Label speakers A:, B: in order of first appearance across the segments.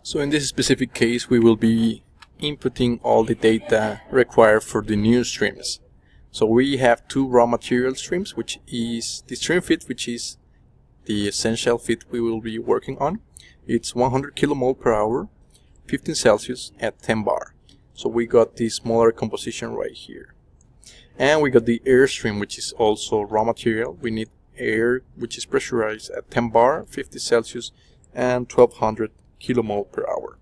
A: So in this specific case, we will be inputting all the data required for the new streams. So we have two raw material streams, which is the stream feed, which is the essential feed we will be working on. It's 100 kilomole per hour, 15 Celsius at 10 bar. So we got the smaller composition right here. And we got the air stream, which is also raw material. We need air, which is pressurized at 10 bar, 50 Celsius, and 1200 kilomole per hour.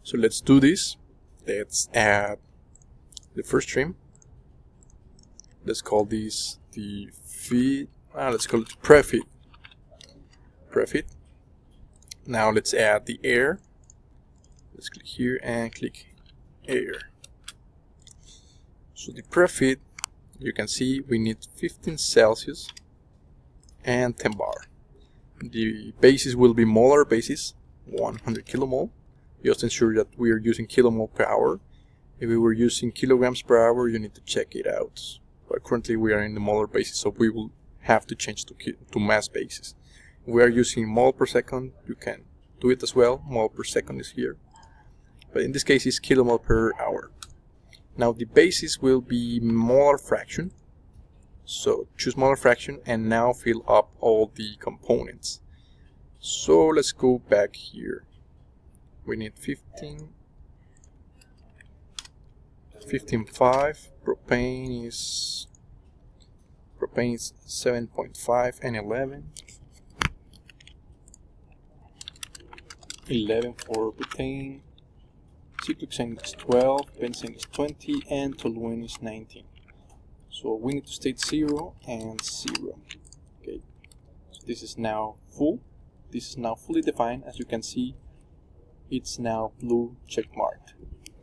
A: So let's do this. Let's add the first stream. Let's call this the feed. Let's call it pre-feed. Pre-feed. Now let's add the air. Let's click here and click air. So the pre-feed, you can see we need 15 Celsius and 10 bar. The basis will be molar basis, 100 kilomole. Just ensure that we are using kilomole per hour. If we were using kilograms per hour, you need to check it out. But currently we are in the molar basis, so we will have to change to mass basis. If we are using mole per second, you can do it as well. Mole per second is here. But in this case, it's kilomole per hour. Now the basis will be molar fraction. So choose molar fraction and now fill up all the components. So let's go back here. We need 15.5. Propane is 7.5 and 11. 11 for butane. Cyclohexane is 12, benzene is 20, and toluene is 19. So we need to state 0 and 0. Okay, so this is now full. This is now fully defined. As you can see, it's now blue check marked.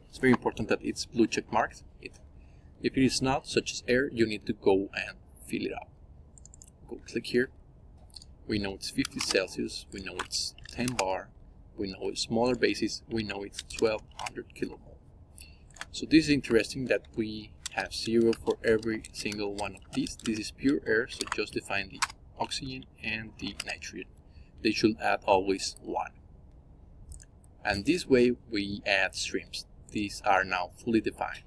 A: It's very important that it's blue check marked. If it is not, such as air, you need to go and fill it up. Go click here. We know it's 50 Celsius. We know it's 10 bar. We know it's smaller basis. We know it's 1200 kilomole. So this is interesting that we have 0 for every single one of these. This is pure air, so just define the oxygen and the nitrogen. They should add always 1. And this way we add streams. These are now fully defined.